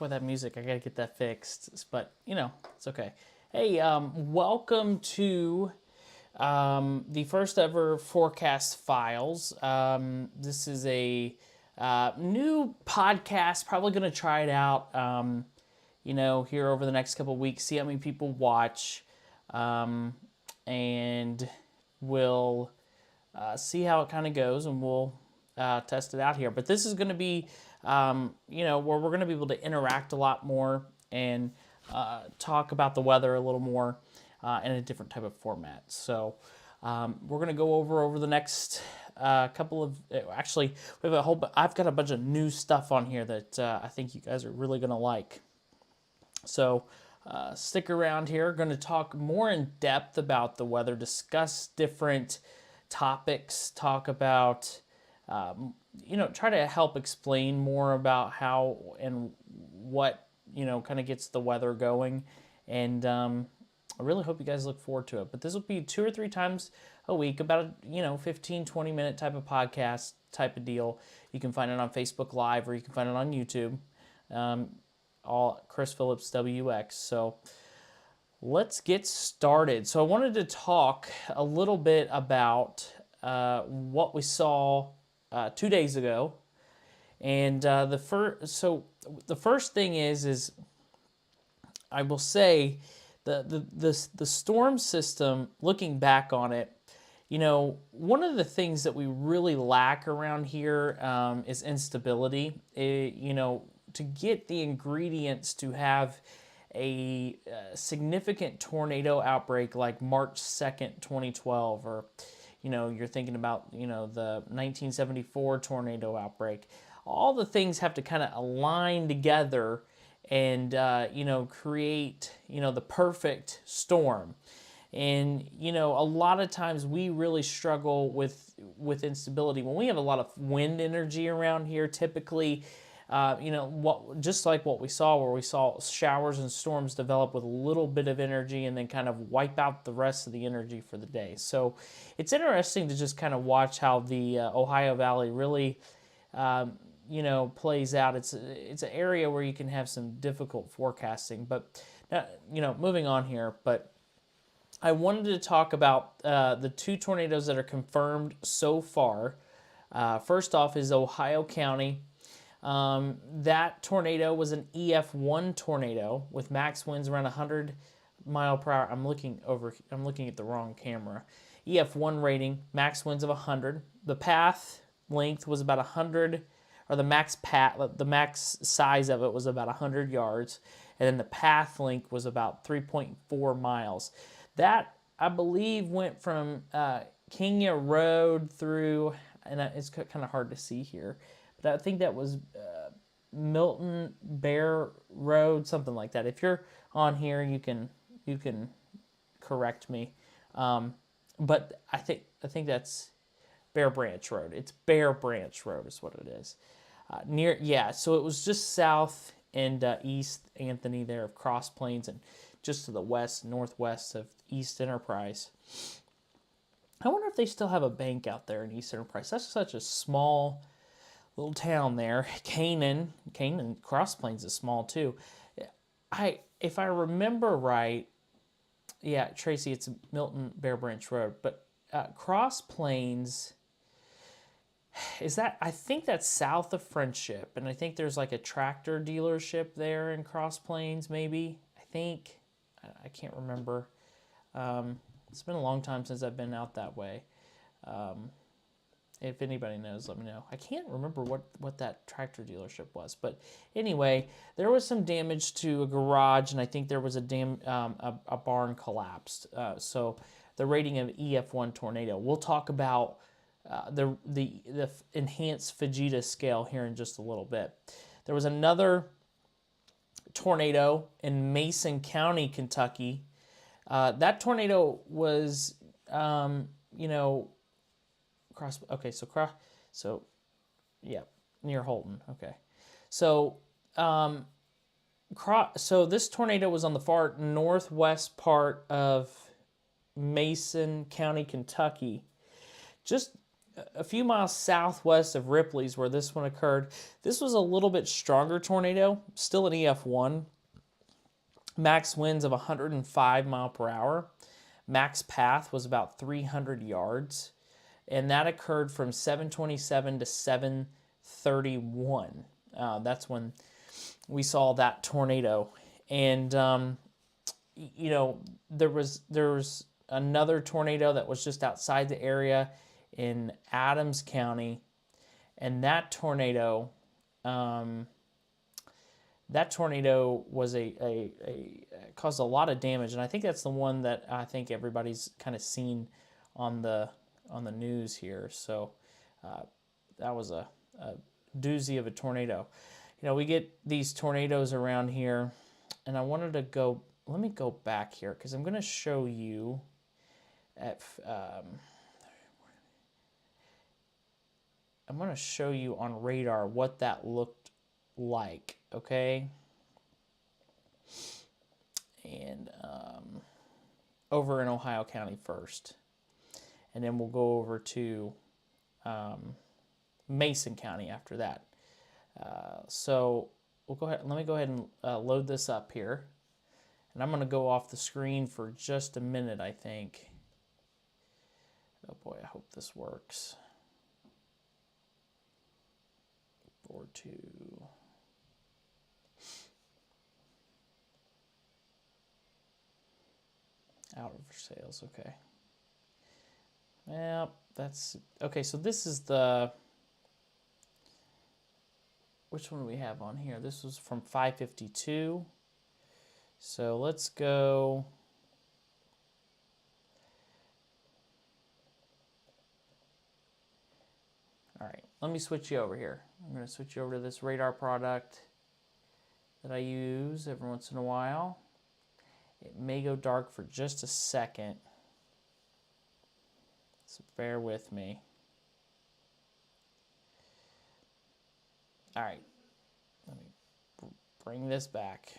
boy, that music, I gotta get that fixed. But, it's okay. Hey, welcome to the first ever Forecast Files. This is a new podcast, probably gonna try it out, here over the next couple of weeks, see how many people watch, and we'll see how it kind of goes, and we'll test it out here. But this is going to be, where we're going to be able to interact a lot more and talk about the weather a little more in a different type of format. So we're going to go over the next couple of, actually, we have I've got a bunch of new stuff on here that I think you guys are really going to like. So stick around here. Going to talk more in depth about the weather, discuss different topics, talk about, try to help explain more about how and what, kind of gets the weather going. And I really hope you guys look forward to it. But this will be 2 or 3 times a week, about a 15, 20-minute type of podcast type of deal. You can find it on Facebook Live or you can find it on YouTube. All Chris Phillips WX. So let's get started. So I wanted to talk a little bit about what we saw 2 days ago, and the first thing is I will say the storm system. Looking back on it, one of the things that we really lack around here is instability. To get the ingredients to have a significant tornado outbreak like March 2nd, 2012, or, you're thinking about, the 1974 tornado outbreak. All the things have to kind of align together and, create, the perfect storm. And, a lot of times we really struggle with instability. When we have a lot of wind energy around here, typically, just like what we saw, where we saw showers and storms develop with a little bit of energy and then kind of wipe out the rest of the energy for the day. So it's interesting to just kind of watch how the Ohio Valley really, plays out. It's an area where you can have some difficult forecasting. But, moving on here. But I wanted to talk about the 2 tornadoes that are confirmed so far. First off is Ohio County. That tornado was an EF1 tornado with max winds around 100 mile per hour. I'm looking at the wrong camera. EF1 rating, max winds of 100. The path length was about 100, or the max size of it was about 100 yards, and then the path length was about 3.4 miles. That, I believe, went from Kenya Road through, and it's kind of hard to see here, I think that was Milton Bear Road, something like that. If you're on here, you can correct me. But I think that's Bear Branch Road. It's Bear Branch Road is what it is. So it was just south and east Anthony there of Cross Plains, and just to the west, northwest of East Enterprise. I wonder if they still have a bank out there in East Enterprise. That's such a small little town there. Canaan, Cross Plains is small too. If I remember right, yeah, Tracy, it's Milton Bear Branch Road, but Cross Plains I think that's south of Friendship, and I think there's like a tractor dealership there in Cross Plains, maybe. I can't remember. It's been a long time since I've been out that way. If anybody knows, let me know. I can't remember what that tractor dealership was. But anyway, there was some damage to a garage, and I think there was a barn collapsed. So the rating of EF1 tornado. We'll talk about the enhanced Fujita scale here in just a little bit. There was another tornado in Mason County, Kentucky. That tornado was, near Holton. Okay, so this tornado was on the far northwest part of Mason County, Kentucky, just a few miles southwest of Ripley's where this one occurred. This was a little bit stronger tornado, still an EF1. Max winds of 105 mile per hour. Max path was about 300 yards. And that occurred from 7:27 to 7:31. That's when we saw that tornado. And, you know, there was another tornado that was just outside the area in Adams County. And that tornado was caused a lot of damage, and I think that's the one that I think everybody's kind of seen on the news here. So that was a doozy of a tornado. You know, we get these tornadoes around here, and I wanted to go. Let me go back here because I'm going to show you I'm going to show you on radar what that looked like, okay? And over in Ohio County first. And then we'll go over to Mason County after that. So we'll go ahead. Let me go ahead and load this up here. And I'm going to go off the screen for just a minute, I think. Oh boy, I hope this works. 4-2. Out of sales, okay. Well, that's okay. So this is which one do we have on here? This was from 552. So let's go. All right, let me switch you over here. I'm going to switch you over to this radar product that I use every once in a while. It may go dark for just a second, so bear with me. All right, let me bring this back.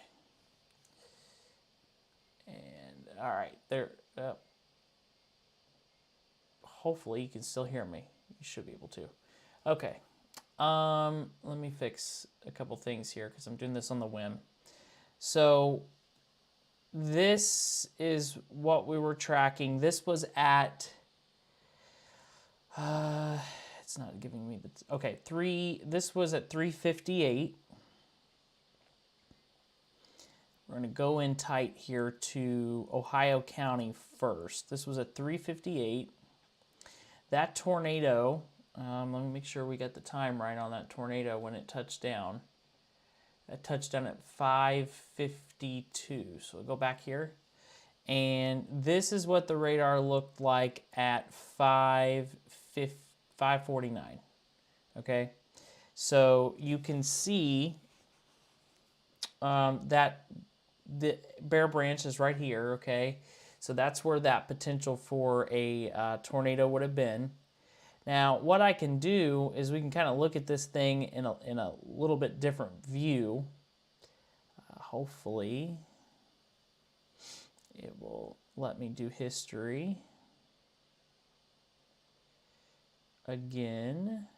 And all right, there. Hopefully you can still hear me. You should be able to. Okay. Let me fix a couple things here because I'm doing this on the whim. So this is what we were tracking. This was at, it's not giving me the, okay, this was at 358. We're going to go in tight here to Ohio County first. This was at 358. That tornado, let me make sure we got the time right on that tornado when it touched down. It touched down at 5:52. So we'll go back here. And this is what the radar looked like at 5:49. Okay? So you can see that the Bear Branch is right here, okay? So that's where that potential for a tornado would have been. Now, what I can do is we can kind of look at this thing in a little bit different view. Hopefully, it will let me do history again.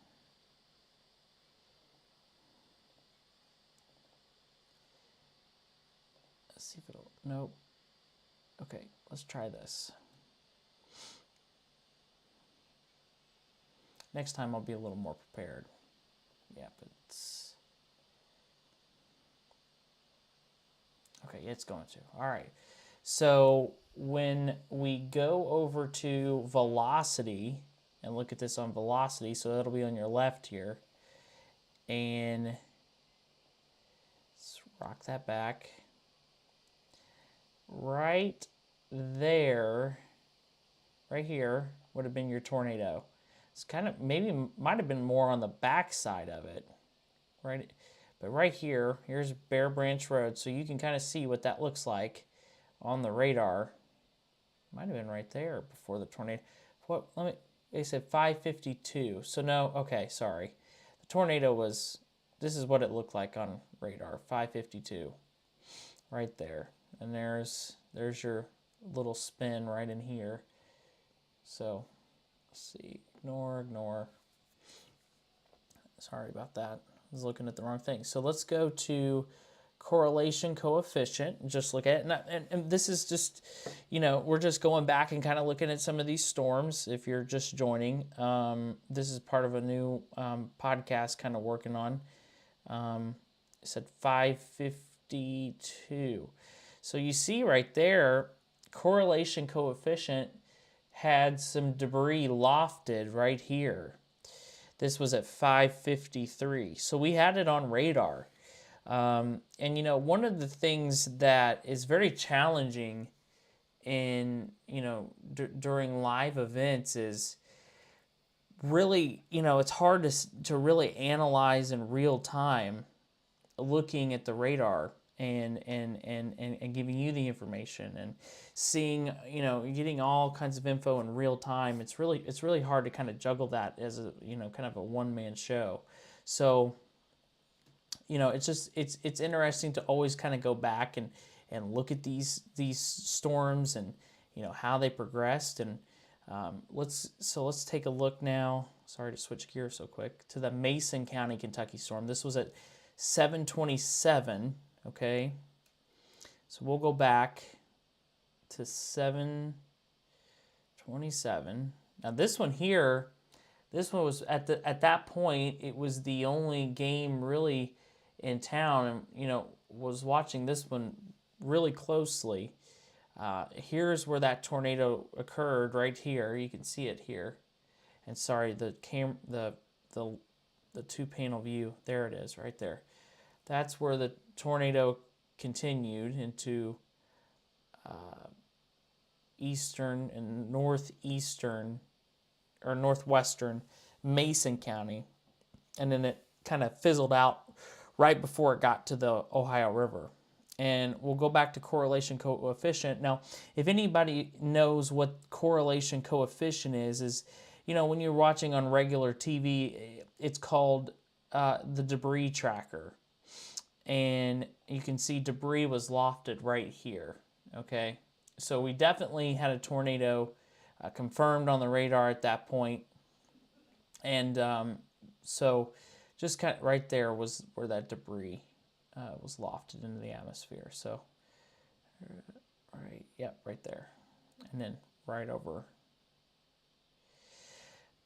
Let's see if it'll, nope. Okay, let's try this. Next time I'll be a little more prepared. Yeah, but it's... Okay, it's going to. All right. So when we go over to velocity and look at this on velocity, so that'll be on your left here. And let's rock that back. Right there, right here, would have been your tornado. It's kind of, maybe might have been more on the back side of it, right? But right here, here's Bear Branch Road, so you can kind of see what that looks like on the radar. Might have been right there before the tornado. What? Let me. They said 552. So no. Okay, sorry. The tornado was. This is what it looked like on radar. 552, right there. And there's your little spin right in here. So let's see. ignore. Sorry about that. I was looking at the wrong thing. So let's go to correlation coefficient and just look at it. And this is just, we're just going back and kind of looking at some of these storms. If you're just joining, this is part of a new podcast kind of working on. It said 552. So you see right there, correlation coefficient had some debris lofted right here. This was at 553. So we had it on radar. And one of the things that is very challenging in, during live events is really, it's hard to really analyze in real time looking at the radar and giving you the information and seeing, getting all kinds of info in real time. It's really hard to kind of juggle that as a, kind of a one-man show. So, it's interesting to always kind of go back and look at these storms and, how they progressed. And let's take a look now. Sorry to switch gears so quick to the Mason County, Kentucky storm. This was at 7:27. Okay, so we'll go back to 7:27. Now this one here, this one was at that point, it was the only game really in town, and was watching this one really closely. Here's where that tornado occurred, right here. You can see it here. And sorry, the two-panel view, there it is, right there. That's where the tornado continued into eastern and northeastern or northwestern Mason County, and then it kind of fizzled out right before it got to the Ohio River. And we'll go back to correlation coefficient. Now, if anybody knows what correlation coefficient is when you're watching on regular TV, it's called the debris tracker. And you can see debris was lofted right here, okay? So we definitely had a tornado confirmed on the radar at that point. And so just kind of right there was where that debris was lofted into the atmosphere. So, right there. And then right over.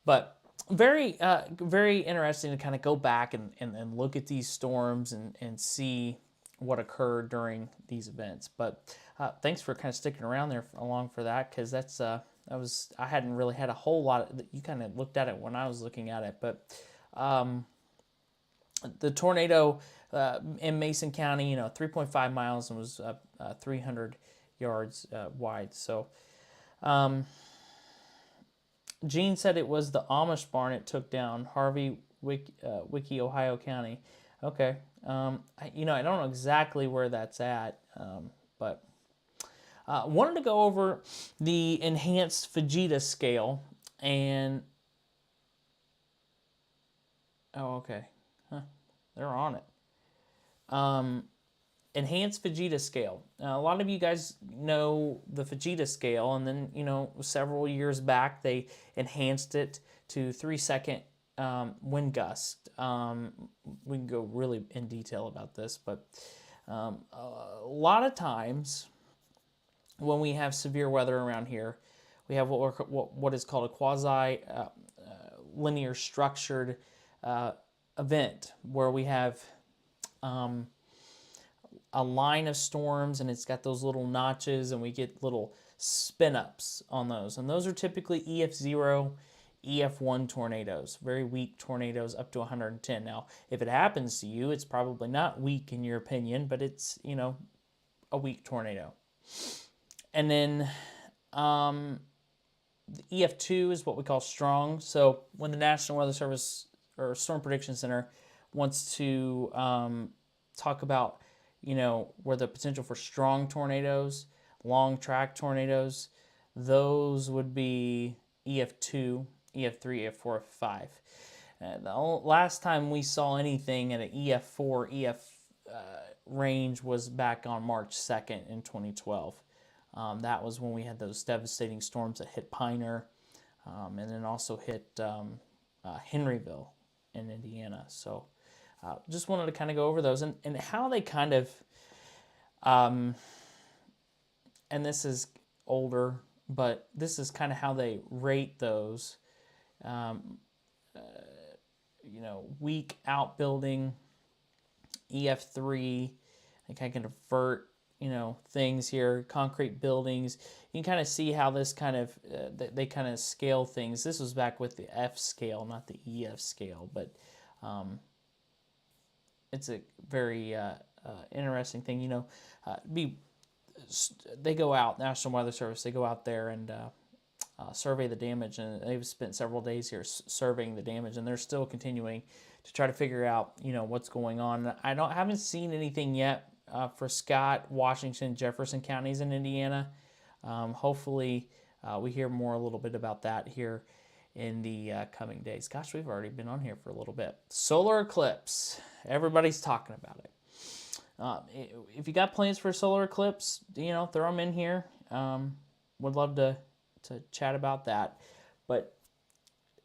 But very interesting to kind of go back and look at these storms and see what occurred during these events. But thanks for kind of sticking around there along for that, because I hadn't really had a whole lot. You kind of looked at it when I was looking at it, but the tornado in Mason County, 3.5 miles and was 300 yards wide. So. Gene said it was the Amish barn it took down, Harvey, Wiki, Ohio County. Okay. I don't know exactly where that's at, but wanted to go over the enhanced Fujita scale. And okay. Huh. They're on it. Enhanced Fujita scale. Now, a lot of you guys know the Fujita scale, and then, several years back they enhanced it to 3-second wind gust. We can go really in detail about this, but a lot of times when we have severe weather around here, we have what is called a quasi linear structured event, where we have a line of storms, and it's got those little notches, and we get little spin-ups on those. And those are typically EF0, EF1 tornadoes, very weak tornadoes up to 110. Now, if it happens to you, it's probably not weak in your opinion, but it's, a weak tornado. And then the EF2 is what we call strong. So when the National Weather Service or Storm Prediction Center wants to talk about where the potential for strong tornadoes, long track tornadoes, those would be EF2, EF3, EF4, EF5. The last time we saw anything at an EF4, EF range was back on March 2nd in 2012. That was when we had those devastating storms that hit Piner, and then also hit Henryville in Indiana. So just wanted to kind of go over those and how they kind of, and this is older, but this is kind of how they rate those. Weak outbuilding, EF3. I kind of convert, things here, concrete buildings. You can kind of see how this kind of, they kind of scale things. This was back with the F scale, not the EF scale, but it's a very interesting thing. They go out, National Weather Service, they go out there and survey the damage, and they've spent several days here surveying the damage, and they're still continuing to try to figure out, what's going on. Haven't seen anything yet for Scott, Washington, Jefferson counties in Indiana. Hopefully, we hear more a little bit about that here in the coming days. Gosh, we've already been on here for a little bit. Solar eclipse. Everybody's talking about it. If you got plans for a solar eclipse, throw them in here. Would love to chat about that. But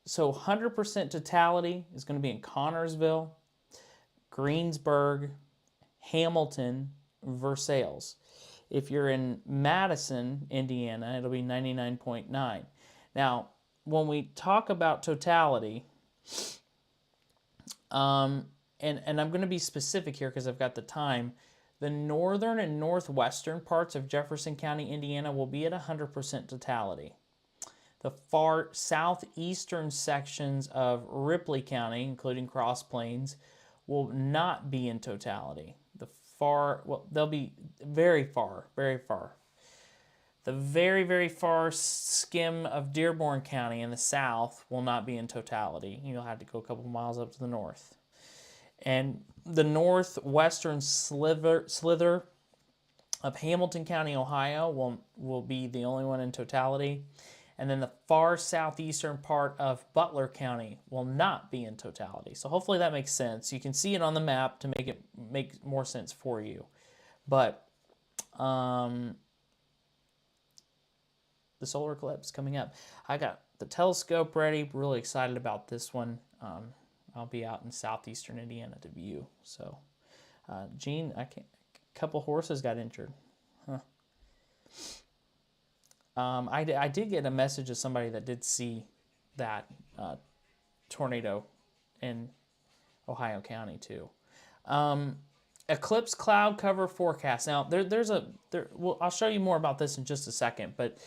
so 100% totality is going to be in Connorsville, Greensburg, Hamilton, Versailles. If you're in Madison, Indiana, it'll be 99.9. Now, when we talk about totality, and I'm going to be specific here because I've got the time, the northern and northwestern parts of Jefferson County, Indiana will be at 100% totality. The far southeastern sections of Ripley County, including Cross Plains, will not be in totality. They'll be very far, very far. The very, very far skim of Dearborn County in the south will not be in totality. You'll have to go a couple miles up to the north. And the northwestern slither of Hamilton County, Ohio will be the only one in totality. And then the far southeastern part of Butler County will not be in totality. So hopefully that makes sense. You can see it on the map to make more sense for you. But the solar eclipse coming up. I got the telescope ready. Really excited about this one. I'll be out in southeastern Indiana to view. So, Gene, a couple horses got injured. Huh. I did get a message of somebody that did see that tornado in Ohio County too. Eclipse cloud cover forecast. Now I'll show you more about this in just a second, but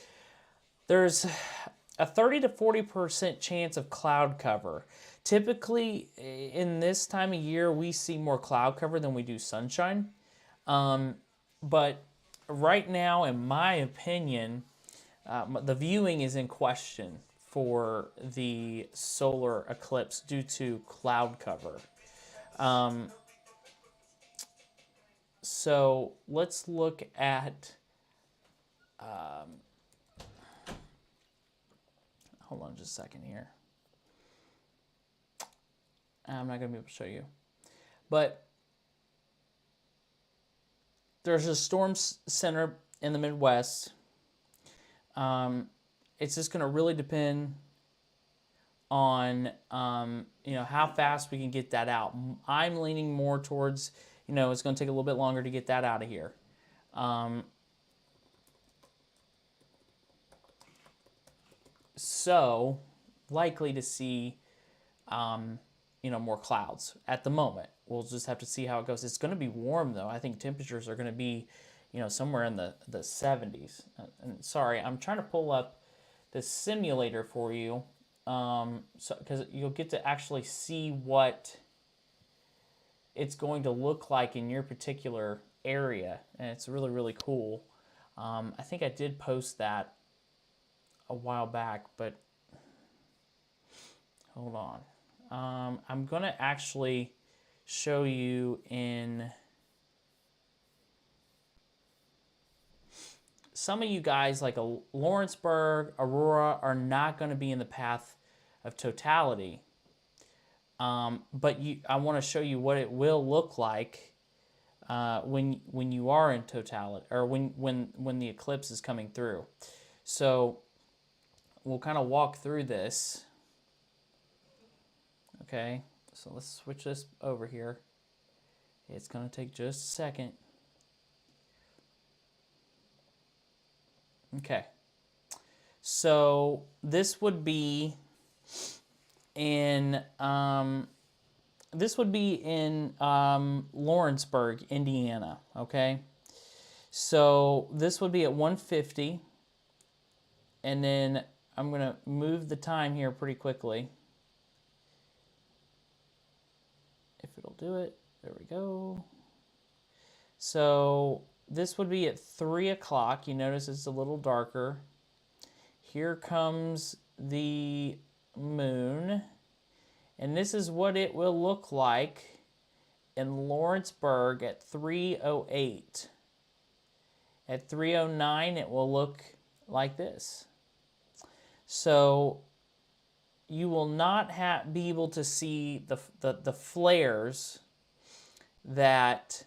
there's a 30 to 40% chance of cloud cover. Typically, in this time of year, we see more cloud cover than we do sunshine. But right now, in my opinion, the viewing is in question for the solar eclipse due to cloud cover. So let's look at... hold on just a second here. I'm not going to be able to show you. But there's a storm center in the Midwest. It's just going to really depend on how fast we can get that out. I'm leaning more towards, it's going to take a little bit longer to get that out of here. So likely to see more clouds at the moment. We'll just have to see how it goes. It's going to be warm though. I think temperatures are going to be somewhere in the 70s. And sorry, I'm trying to pull up the simulator for you, because you'll get to actually see what it's going to look like in your particular area, and it's really, really cool. I think I did post that a while back, but hold on. I'm going to actually show you in... Some of you guys, like Lawrenceburg, Aurora, are not going to be in the path of totality. But I want to show you what it will look like when you are in totality, or when the eclipse is coming through. So we'll kind of walk through this. Okay, so let's switch this over here. It's going to take just a second. Okay, so this would be in Lawrenceburg, Indiana. Okay, so this would be at 1:50, and then I'm going to move the time here pretty quickly. If it'll do it, there we go. So this would be at 3 o'clock. You notice it's a little darker. Here comes the moon. And this is what it will look like in Lawrenceburg at 3:08. At 3:09, it will look like this. So you will not be able to see the flares that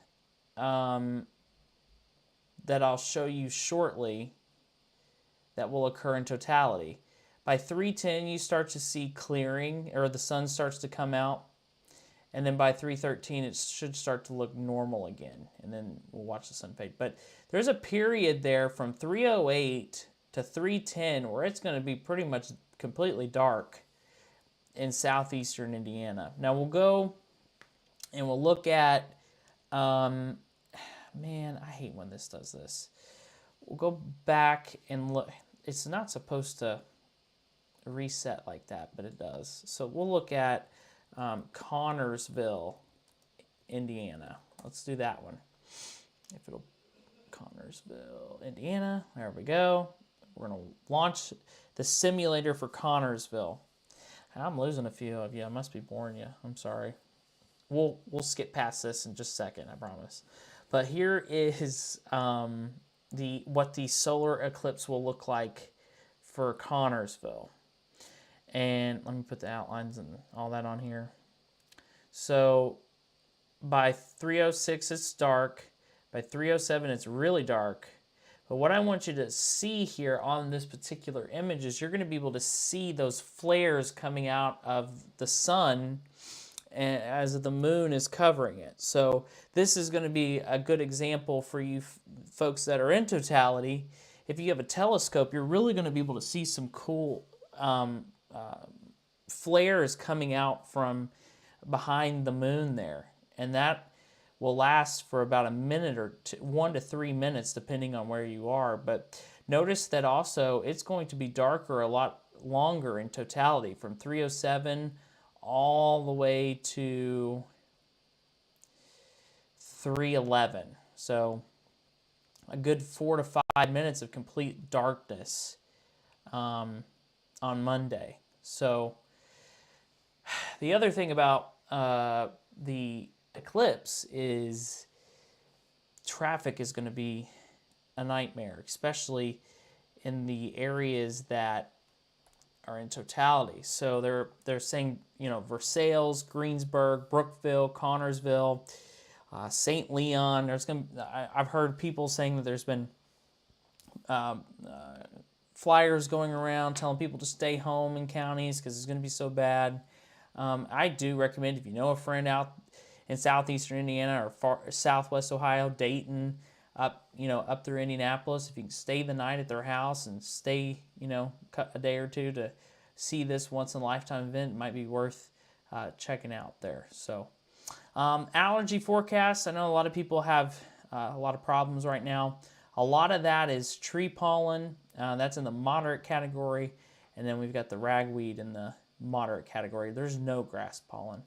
that I'll show you shortly that will occur in totality. By 3:10, you start to see clearing, or the sun starts to come out. And then by 3:13, it should start to look normal again. And then we'll watch the sun fade. But there's a period there from 3:08 to 3:10 where it's going to be pretty much completely dark in southeastern Indiana. Now we'll go and we'll look at, man, I hate when this does this. We'll go back and look. It's not supposed to reset like that, but it does. So we'll look at Connorsville, Indiana. Let's do that one. If it'll, Connorsville, Indiana. There we go. We're going to launch the simulator for Connorsville. I'm losing a few of you. I must be boring you. I'm sorry. We'll skip past this in just a second, I promise. But here is what the solar eclipse will look like for Connorsville. And let me put the outlines and all that on here. So by 3:06 it's dark. By 3:07 it's really dark. But what I want you to see here on this particular image is you're going to be able to see those flares coming out of the sun as the moon is covering it. So this is going to be a good example for you folks that are in totality. If you have a telescope, you're really going to be able to see some cool flares coming out from behind the moon there. And that will last for about a minute or 1 to 3 minutes, depending on where you are. But notice that also it's going to be darker a lot longer in totality, from 3:07 all the way to 3:11. So a good 4 to 5 minutes of complete darkness on Monday. So the other thing about the eclipse is traffic is going to be a nightmare, especially in the areas that are in totality. So they're saying, Versailles, Greensburg, Brookville, Connorsville, St. Leon. I've heard people saying that there's been flyers going around telling people to stay home in counties because it's going to be so bad. I do recommend, if you know a friend out in southeastern Indiana or southwest Ohio, Dayton, up through Indianapolis, if you can stay the night at their house and stay, a day or two to see this once in a lifetime event, it might be worth checking out there. So allergy forecasts, I know a lot of people have a lot of problems right now. A lot of that is tree pollen. That's in the moderate category. And then we've got the ragweed in the moderate category. There's no grass pollen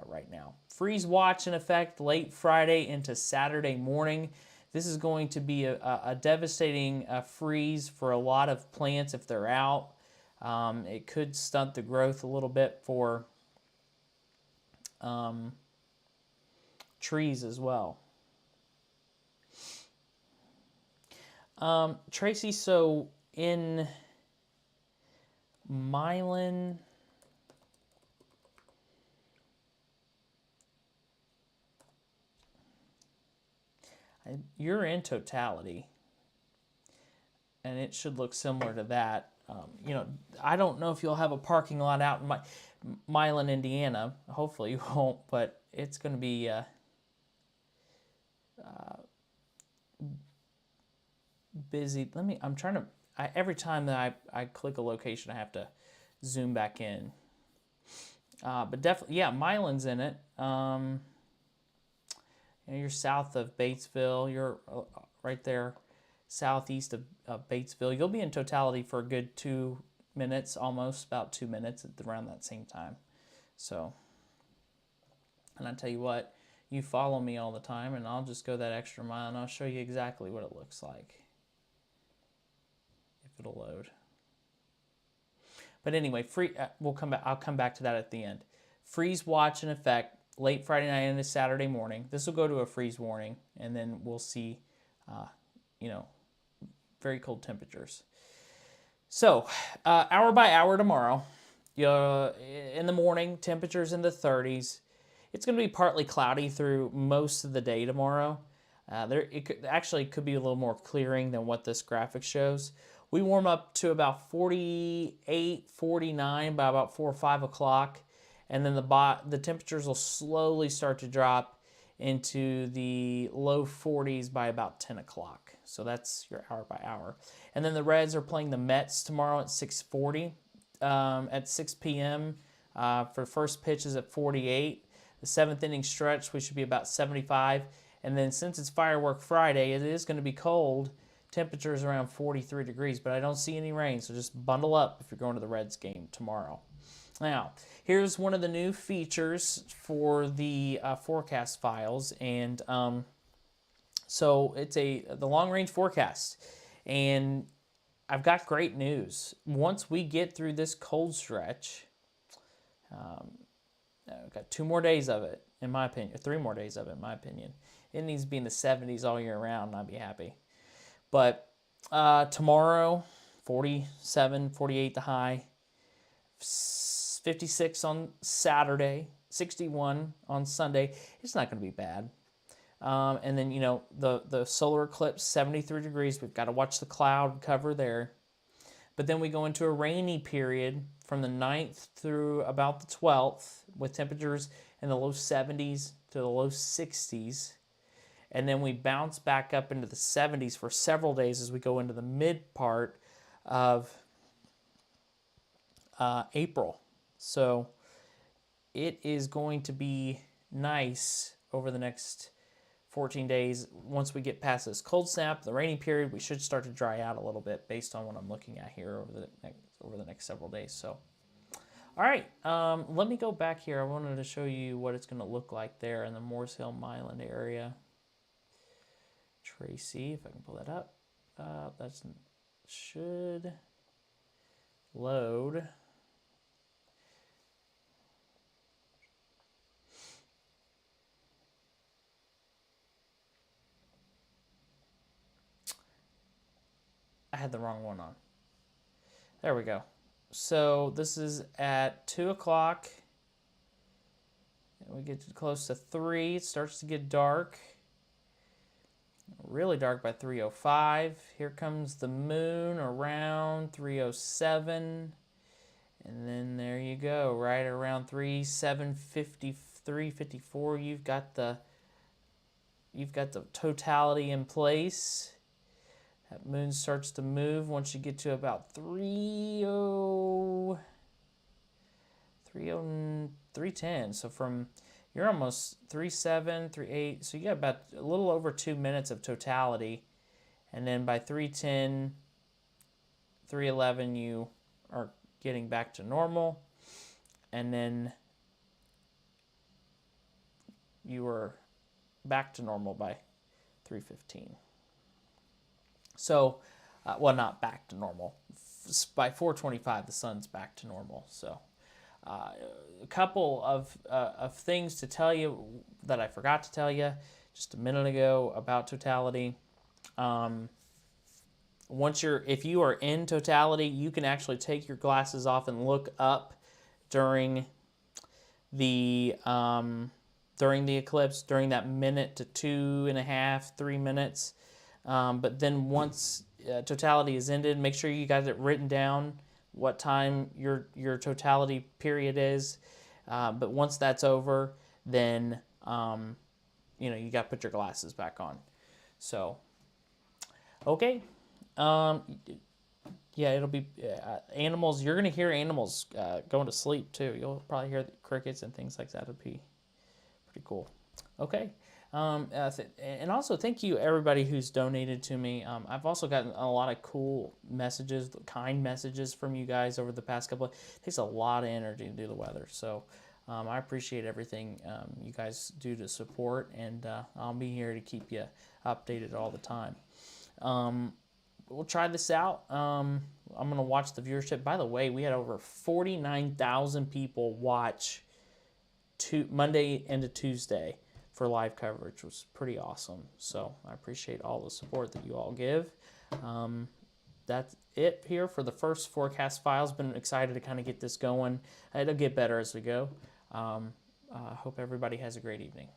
right now. Freeze watch in effect late Friday into Saturday morning. This is going to be a devastating freeze for a lot of plants if they're out. It could stunt the growth a little bit for trees as well. Tracy, so in Milan, you're in totality, and it should look similar to that. you know, I don't know if you'll have a parking lot out in Milan, Indiana. Hopefully you won't, but it's going to be busy. I'm trying to, every time that I click a location, I have to zoom back in. But definitely, yeah, Milan's in it. You know, you're south of Batesville. You're right there southeast of Batesville. You'll be in totality for a good 2 minutes, almost about 2 minutes around that same time. So, and I tell you what, you follow me all the time, and I'll just go that extra mile, and I'll show you exactly what it looks like if it'll load. But anyway, we'll come back. I'll come back to that at the end. Freeze watch in effect late Friday night into Saturday morning. This will go to a freeze warning, and then we'll see, you know, very cold temperatures. So, hour by hour tomorrow, in the morning, temperatures in the 30s. It's going to be partly cloudy through most of the day tomorrow. It could be a little more clearing than what this graphic shows. We warm up to about 48, 49 by about 4 or 5 o'clock, and then the temperatures will slowly start to drop into the low 40s by about 10 o'clock. So that's your hour by hour. And then the Reds are playing the Mets tomorrow at 6:40. At 6 p.m. For first pitch is at 48. The 7th inning stretch, we should be about 75. And then since it's Firework Friday, it is going to be cold. Temperatures around 43 degrees, but I don't see any rain, so just bundle up if you're going to the Reds game tomorrow. Now, here's one of the new features for the forecast files, and so it's the long-range forecast, and I've got great news. Once we get through this cold stretch, we've got 2 more days of it, in my opinion, 3 more days of it, in my opinion. It needs to be in the 70s all year round, and I'd be happy. But tomorrow, 47, 48 the high, 56 on Saturday, 61 on Sunday. It's not going to be bad. And then, you know, the solar eclipse, 73 degrees. We've got to watch the cloud cover there. But then we go into a rainy period from the 9th through about the 12th with temperatures in the low 70s to the low 60s. And then we bounce back up into the 70s for several days as we go into the mid part of April. So it is going to be nice over the next 14 days. Once we get past this cold snap, the rainy period, we should start to dry out a little bit based on what I'm looking at here over the next several days. So, all right, let me go back here. I wanted to show you what it's going to look like there in the Morris Hill Milan area. Tracy, if I can pull that up. That should load. I had the wrong one on. There we go. So this is at 2 o'clock. We get close to 3. It starts to get dark. Really dark by 3:05. Here comes the moon around 3:07. And then there you go. Right around 3:54. You've got the totality in place. That moon starts to move once you get to about 3:10. So you're almost 3:07, 3:08. So you got about a little over 2 minutes of totality. And then by 3:10, 3:11, you are getting back to normal. And then you are back to normal by 3:15. So, well, not back to normal. By 4:25, the sun's back to normal. So, a couple of things to tell you that I forgot to tell you just a minute ago about totality. If you are in totality, you can actually take your glasses off and look up during the eclipse, during that minute to 2.5, 3 minutes. But then once totality is ended. Make sure you got it written down what time your totality period is. But once that's over, then you got to put your glasses back on. So, okay. Yeah, it'll be animals. You're going to hear animals going to sleep too. You'll probably hear the crickets and things like that. It'll be pretty cool. Okay. And also, thank you everybody who's donated to me. I've also gotten a lot of cool messages, kind messages from you guys over the past couple. It takes a lot of energy to do the weather, so I appreciate everything you guys do to support, and I'll be here to keep you updated all the time. We'll try this out. I'm going to watch the viewership. By the way, we had over 49,000 people watch Monday into Tuesday for live coverage, which was pretty awesome. So I appreciate all the support that you all give. That's it here for the first Forecast Files. Been excited to kind of get this going. It'll get better as we go. Hope everybody has a great evening.